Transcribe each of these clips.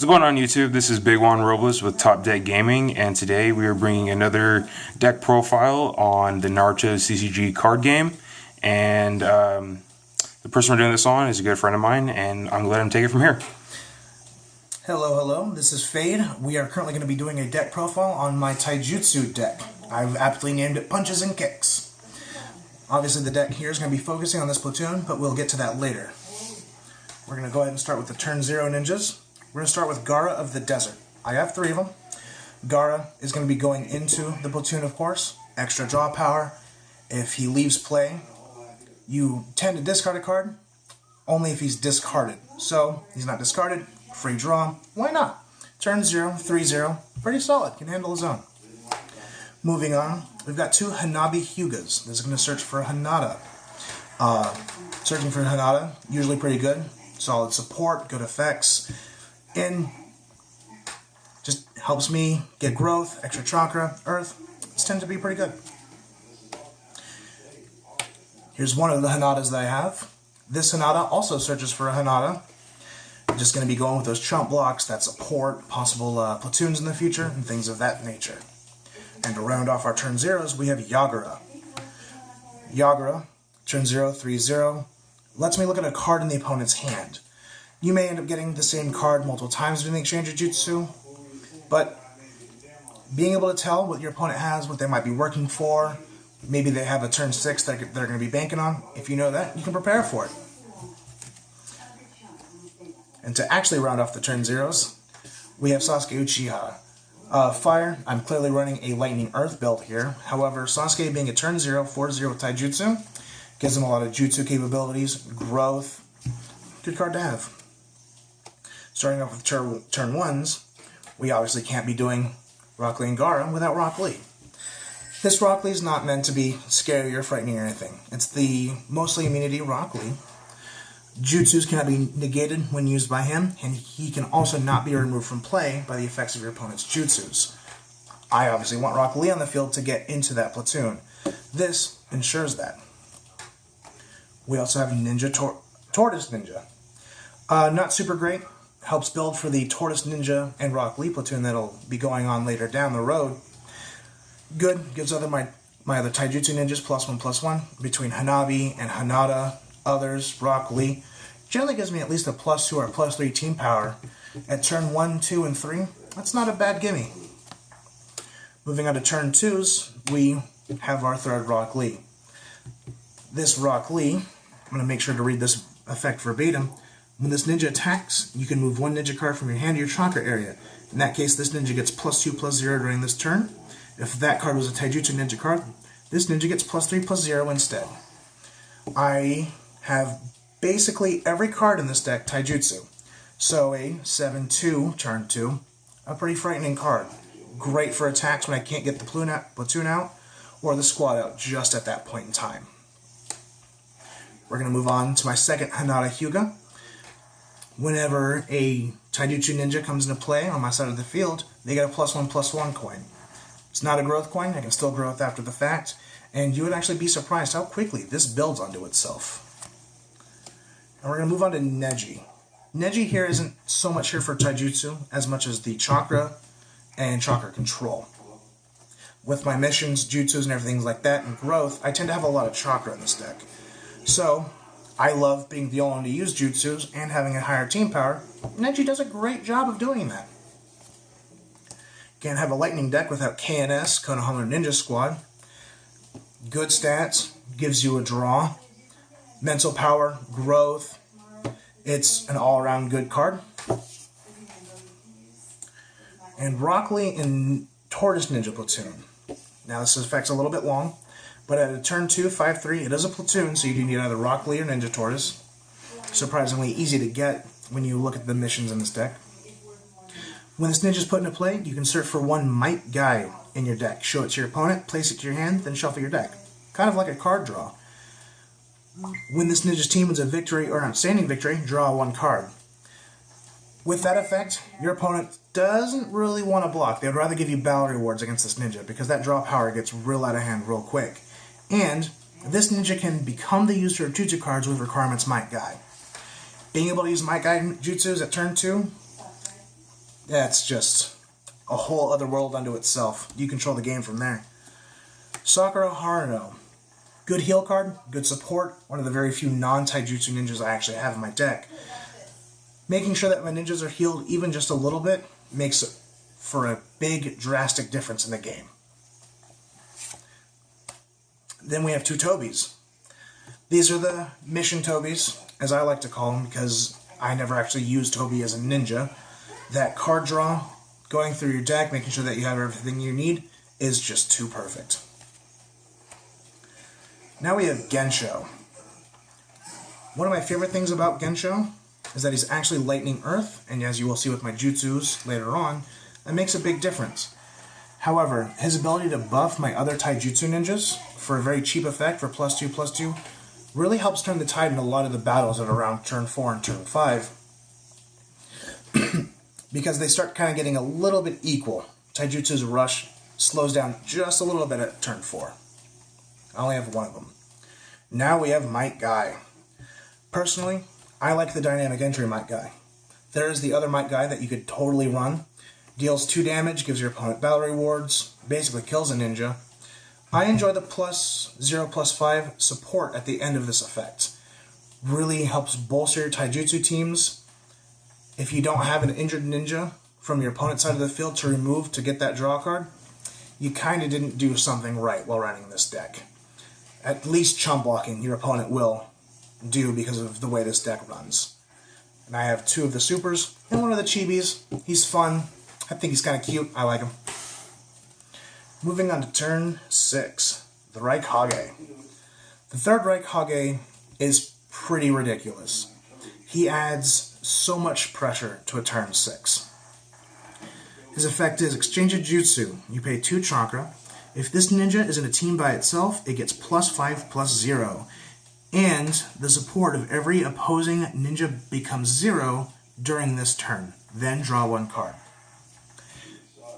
What's going on YouTube? This is Big Juan Robles with Top Deck Gaming, and today we are bringing another deck profile on the Naruto CCG card game. And the person we're doing this on is a good friend of mine, and I'm going to let him take it from here. Hello, this is Fade. We are currently going to be doing a deck profile on my Taijutsu deck. I've aptly named it Punches and Kicks. Obviously the deck here is going to be focusing on this platoon, but we'll get to that later. We're going to go ahead and start with the turn 0 ninjas. We're going to start with Gaara of the Desert. I have 3 of them. Gaara is going to be going into the platoon, of course. Extra draw power. If he leaves play, you tend to discard a card, only if he's discarded. So, he's not discarded, free draw, why not? Turn 0, 3-0, pretty solid, can handle his own. Moving on, we've got 2 Hanabi Hyugas. This is going to search for a Hanada. Searching for a Hanada, usually pretty good. Solid support, good effects, and just helps me get growth, extra chakra, earth. It's tend to be pretty good. Here's one of the Hanadas that I have. This Hanada also searches for a Hanada. I'm just going to be going with those chump blocks that support possible platoons in the future and things of that nature. And to round off our turn 0s, we have Yagura. Yagura, turn 0, 3-0, lets me look at a card in the opponent's hand. You may end up getting the same card multiple times during the exchange of jutsu, but being able to tell what your opponent has, what they might be working for, maybe they have a turn 6 that they're going to be banking on. If you know that, you can prepare for it. And to actually round off the turn 0s, we have Sasuke Uchiha. Fire, I'm clearly running a Lightning Earth build here. However, Sasuke being a turn 0, 4-0 with Taijutsu, gives him a lot of jutsu capabilities, growth. Good card to have. Starting off with turn 1s, we obviously can't be doing Rock Lee and Gaara without Rock Lee. This Rock Lee is not meant to be scary or frightening or anything. It's the mostly immunity Rock Lee. Jutsus cannot be negated when used by him, and he can also not be removed from play by the effects of your opponent's jutsus. I obviously want Rock Lee on the field to get into that platoon. This ensures that. We also have Ninja Tortoise Ninja. Not super great. Helps build for the Tortoise Ninja and Rock Lee platoon that'll be going on later down the road. Good. Gives my other Taijutsu ninjas +1/+1 between Hanabi and Hanada. Others, Rock Lee. Generally gives me at least a +2 or +3 team power at turn 1, 2, and 3. That's not a bad gimme. Moving on to turn 2s, we have our third Rock Lee. This Rock Lee, I'm going to make sure to read this effect verbatim. When this ninja attacks, you can move 1 ninja card from your hand to your chakra area. In that case, this ninja gets +2/+0 during this turn. If that card was a Taijutsu ninja card, this ninja gets +3/+0 instead. I have basically every card in this deck Taijutsu. So a 7-2, turn 2, a pretty frightening card. Great for attacks when I can't get the platoon out or the squad out just at that point in time. We're going to move on to my second Hanada Hyuga. Whenever a Taijutsu ninja comes into play on my side of the field, they get a +1/+1 coin. It's not a growth coin, I can still grow it after the fact, and you would actually be surprised how quickly this builds onto itself. And we're going to move on to Neji. Neji here isn't so much here for Taijutsu as much as the chakra and chakra control. With my missions, jutsus, and everything like that, and growth, I tend to have a lot of chakra in this deck. So, I love being the only one to use jutsus and having a higher team power. Neji does a great job of doing that. Can't have a lightning deck without KNS, Konohama Ninja Squad. Good stats, gives you a draw, mental power, growth. It's an all-around good card. And Rock Lee in Tortoise Ninja Platoon. Now this effect's a little bit long, but at a turn 2, 5-3, it is a platoon, so you do need either Rock Lee or Ninja Tortoise. Surprisingly easy to get when you look at the missions in this deck. When this ninja is put into play, you can search for 1 Might Guide in your deck. Show it to your opponent, place it to your hand, then shuffle your deck. Kind of like a card draw. When this ninja's team wins a victory or an outstanding victory, draw 1 card. With that effect, your opponent doesn't really want to block. They'd rather give you battle rewards against this ninja because that draw power gets real out of hand real quick. And this ninja can become the user of jutsu cards with requirements Might Guide. Being able to use Might Guide jutsus at turn 2, That's just a whole other world unto itself. You control the game from there. Sakura Haruno. Good heal card, good support, one of the very few non-taijutsu ninjas I actually have in my deck. Making sure that my ninjas are healed even just a little bit makes for a big, drastic difference in the game. Then we have two Tobis. These are the mission Tobis, as I like to call them, because I never actually used Tobi as a ninja. That card draw, going through your deck, making sure that you have everything you need, is just too perfect. Now we have Gensho. One of my favorite things about Gensho is that he's actually Lightning Earth, and as you will see with my jutsus later on, that makes a big difference. However, his ability to buff my other taijutsu ninjas for a very cheap effect for +2/+2 really helps turn the tide in a lot of the battles at around turn 4 and turn 5 because they start kind of getting a little bit equal. Taijutsu's rush slows down just a little bit at turn 4. I only have one of them. Now we have Might Guy. Personally, I like the dynamic entry Might Guy. There is the other Might Guy that you could totally run. Deals 2 damage, gives your opponent battle rewards, basically kills a ninja. I enjoy the +0/+5 support at the end of this effect. Really helps bolster your taijutsu teams. If you don't have an injured ninja from your opponent's side of the field to remove to get that draw card, you kind of didn't do something right while running this deck. At least chump blocking your opponent will do because of the way this deck runs. And I have 2 of the supers and 1 of the chibis. He's fun. I think he's kind of cute. I like him. Moving on to turn 6, the Raikage. The third Raikage is pretty ridiculous. He adds so much pressure to a turn 6. His effect is exchange a jutsu. You pay 2 chakra. If this ninja is in a team by itself, it gets +5/+0. And the support of every opposing ninja becomes 0 during this turn. Then draw 1 card.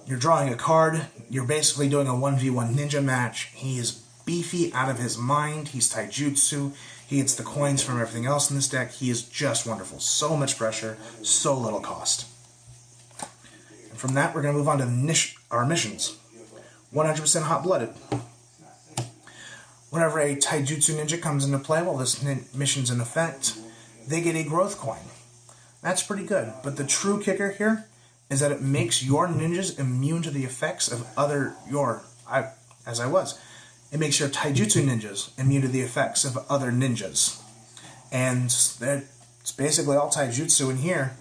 You're drawing a card. You're basically doing a 1v1 ninja match. He is beefy out of his mind. He's taijutsu. He gets the coins from everything else in this deck. He is just wonderful. So much pressure, so little cost. And from that, we're going to move on to our missions. 100% hot-blooded. Whenever a taijutsu ninja comes into play while this mission's in effect, they get a growth coin. That's pretty good. But the true kicker here is that it makes your ninjas immune to the effects of it makes your taijutsu ninjas immune to the effects of other ninjas. And it's basically all taijutsu in here,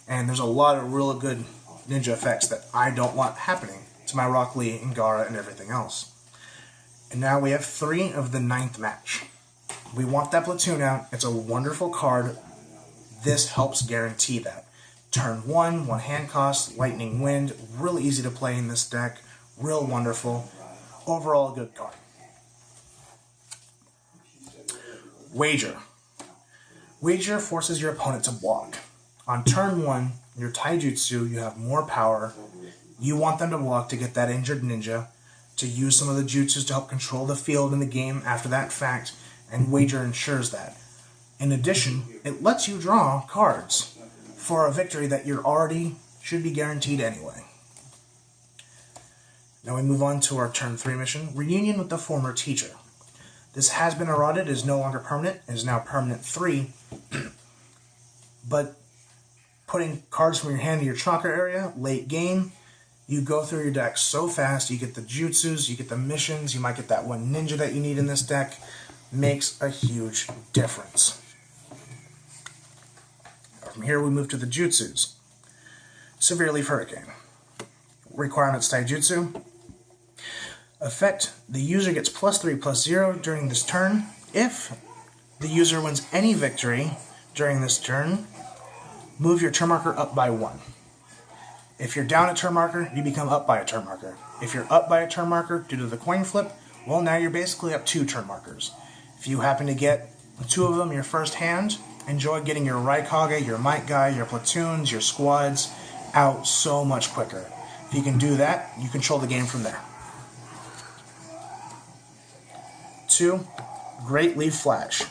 and there's a lot of real good ninja effects that I don't want happening to my Rock Lee and Gaara and everything else. And now we have 3 of the 9th match. We want that platoon out. It's a wonderful card. This helps guarantee that. Turn 1 hand cost, Lightning Wind, really easy to play in this deck, real wonderful. Overall, a good card. Wager. Wager forces your opponent to block. On turn 1, your taijutsu, you have more power. You want them to block to get that injured ninja, to use some of the jutsus to help control the field in the game after that fact, and Wager ensures that. In addition, it lets you draw cards for a victory that you're already should be guaranteed anyway. Now we move on to our turn 3 mission, Reunion with the Former Teacher. This has been eroded, is no longer permanent, it is now permanent 3, but putting cards from your hand to your chakra area, late game, you go through your deck so fast, you get the jutsus, you get the missions, you might get that one ninja that you need in this deck, makes a huge difference. From here we move to the jutsus. Severe Leaf Hurricane. Requirements taijutsu. Effect, the user gets +3/+0 during this turn. If the user wins any victory during this turn, move your turn marker up by 1. If you're down a turn marker, you become up by a turn marker. If you're up by a turn marker due to the coin flip, well, now you're basically up 2 turn markers. If you happen to get 2 of them your first hand, enjoy getting your Raikage, your Might Guy, your platoons, your squads out so much quicker. If you can do that, you control the game from there. 2, Great Leaf Flash.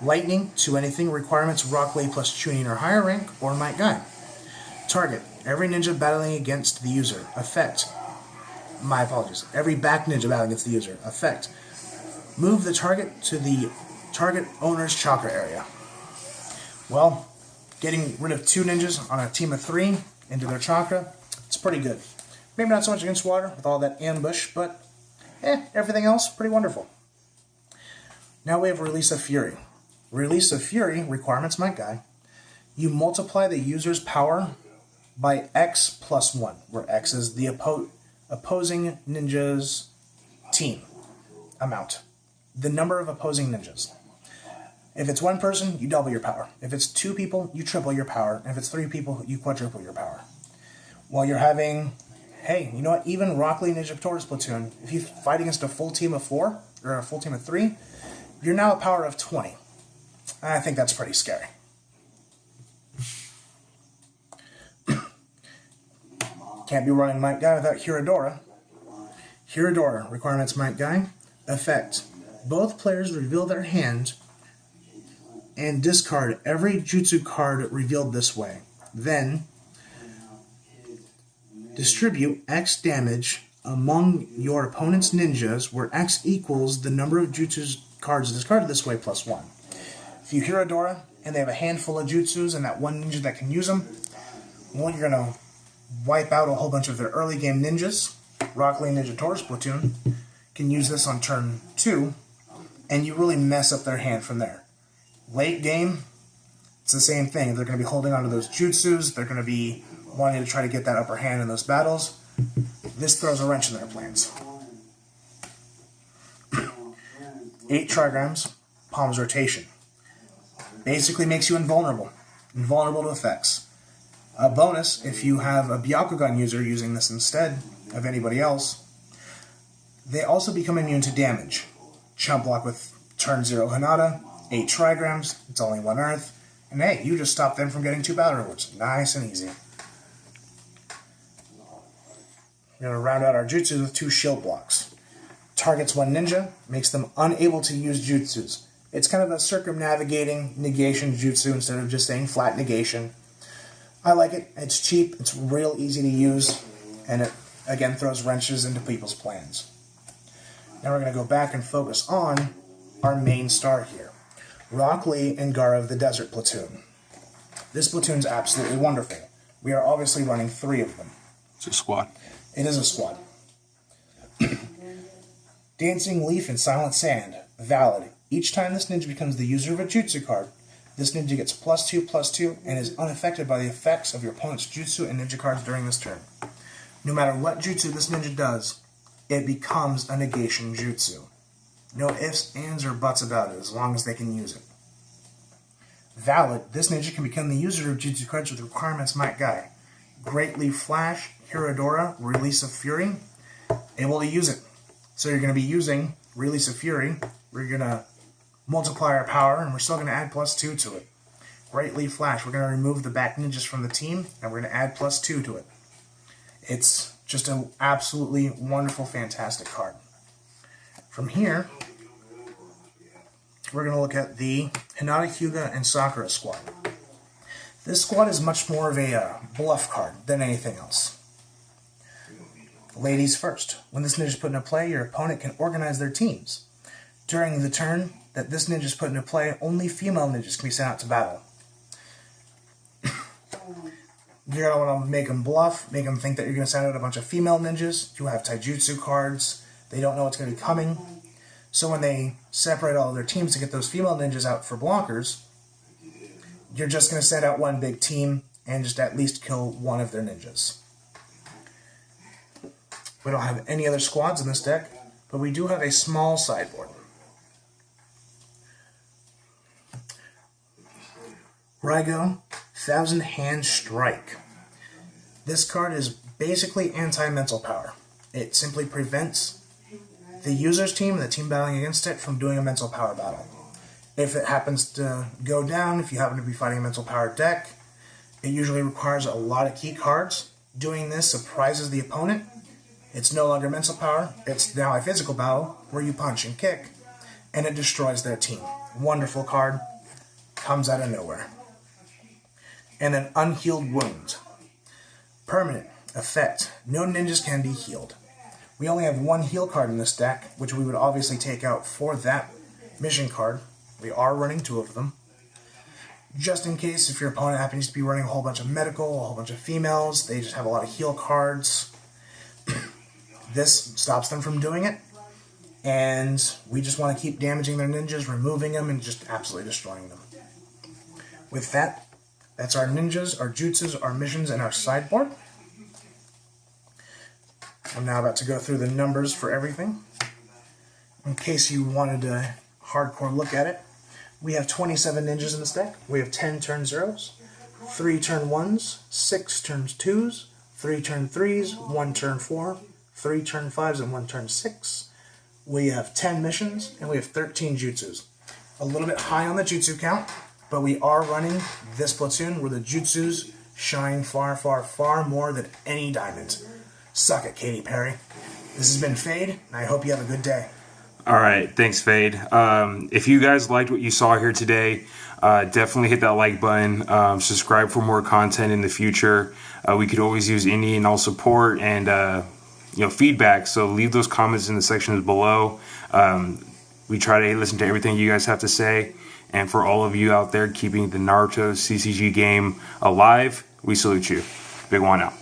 Lightning to anything, requirements Rock Lee plus tuning or higher rank, or Might Guy. Target. Every ninja battling against the user. Effect. My apologies. Every back ninja battling against the user. Effect. Move the target to the target owner's chakra area. Well, getting rid of 2 ninjas on a team of 3 into their chakra, it's pretty good. Maybe not so much against water with all that ambush, but everything else, pretty wonderful. Now we have Release of Fury. Release of Fury, requirements my guy. You multiply the user's power by X plus 1, where X is the opposing ninja's team amount. The number of opposing ninjas. If it's 1 person, you double your power. If it's 2 people, you triple your power. If it's 3 people, you quadruple your power. While you're having, hey, you know what, even Rock Lee Ninja Taurus Platoon, if you fight against a full team of 4, or a full team of 3, you're now a power of 20. I think that's pretty scary. Can't be running Might Guy without Hiradora. Hiradora, requirements Might Guy. Effect. Both players reveal their hand and discard every jutsu card revealed this way. Then, distribute X damage among your opponent's ninjas, where X equals the number of jutsu cards discarded this way plus 1. If you Hiradora and they have a handful of jutsus and that one ninja that can use them, well, you're going to wipe out a whole bunch of their early game ninjas. Rock Lee Ninja Taurus Platoon can use this on turn 2, and you really mess up their hand from there. Late game, it's the same thing. They're going to be holding on to those jutsus. They're going to be wanting to try to get that upper hand in those battles. This throws a wrench in their plans. 8 trigrams, palms rotation. Basically makes you invulnerable. Invulnerable to effects. A bonus, if you have a Byakugan user using this instead of anybody else, they also become immune to damage. Chump block with turn 0 Hinata, 8 trigrams, it's only 1 earth, and hey, you just stop them from getting 2 battle rewards. Nice and easy. We're going to round out our jutsus with 2 shield blocks. Targets 1 ninja, makes them unable to use jutsus. It's kind of a circumnavigating negation jutsu instead of just saying flat negation. I like it. It's cheap, it's real easy to use, and it, again, throws wrenches into people's plans. Now we're going to go back and focus on our main star here. Rock Lee and Gara of the Desert Platoon. This platoon's absolutely wonderful. We are obviously running 3 of them. It's a squad. It is a squad. Dancing Leaf and Silent Sand. Valid. Each time this ninja becomes the user of a jutsu card, this ninja gets +2/+2 and is unaffected by the effects of your opponent's jutsu and ninja cards during this turn. No matter what jutsu this ninja does, it becomes a negation jutsu. No ifs, ands, or buts about it, as long as they can use it. Valid. This ninja can become the user of jutsu cards with requirements Might Guy. Great Leaf Flash, Hiradora, Release of Fury. Able to use it. So you're going to be using Release of Fury. We're going to multiply our power, and we're still going to add +2 to it. Great Leaf Flash. We're going to remove the back ninjas from the team, and we're going to add +2 to it. It's just an absolutely wonderful, fantastic card. From here, we're going to look at the Hinata, Hyuga, and Sakura squad. This squad is much more of a bluff card than anything else. Ladies first. When this ninja is put into play, your opponent can organize their teams. During the turn that this ninja is put into play, only female ninjas can be sent out to battle. You're going to want to make them bluff, make them think that you're going to send out a bunch of female ninjas who have taijutsu cards. They don't know what's going to be coming. So when they separate all of their teams to get those female ninjas out for blockers, you're just going to send out one big team and just at least kill one of their ninjas. We don't have any other squads in this deck, but we do have a small sideboard. Raigo, Thousand Hand Strike. This card is basically anti-mental power. It simply prevents the user's team and the team battling against it from doing a mental power battle. If it happens to go down, if you happen to be fighting a mental power deck, it usually requires a lot of key cards. Doing this surprises the opponent. It's no longer mental power, it's now a physical battle where you punch and kick, and it destroys their team. Wonderful card, comes out of nowhere. And then Unhealed Wound. Permanent effect. No ninjas can be healed. We only have one heal card in this deck, which we would obviously take out for that mission card. We are running 2 of them. Just in case if your opponent happens to be running a whole bunch of medical, a whole bunch of females, they just have a lot of heal cards. This stops them from doing it. And we just want to keep damaging their ninjas, removing them, and just absolutely destroying them. With that, that's our ninjas, our jutsus, our missions, and our sideboard. I'm now about to go through the numbers for everything. In case you wanted a hardcore look at it, we have 27 ninjas in this deck. We have 10 turn 0s, 3 turn 1s, 6 turns 2s, 3 turn 3s, 1 turn 4, 3 turn 5s, and 1 turn 6. We have 10 missions, and we have 13 jutsus. A little bit high on the jutsu count, but we are running this platoon where the jutsus shine far, far, far more than any diamond. Suck it, Katy Perry. This has been Fade, and I hope you have a good day. All right, thanks, Fade. If you guys liked what you saw here today, definitely hit that like button. Subscribe for more content in the future. We could always use any and all support and feedback. So leave those comments in the sections below. We try to listen to everything you guys have to say. And for all of you out there keeping the Naruto CCG game alive, we salute you. Big one out.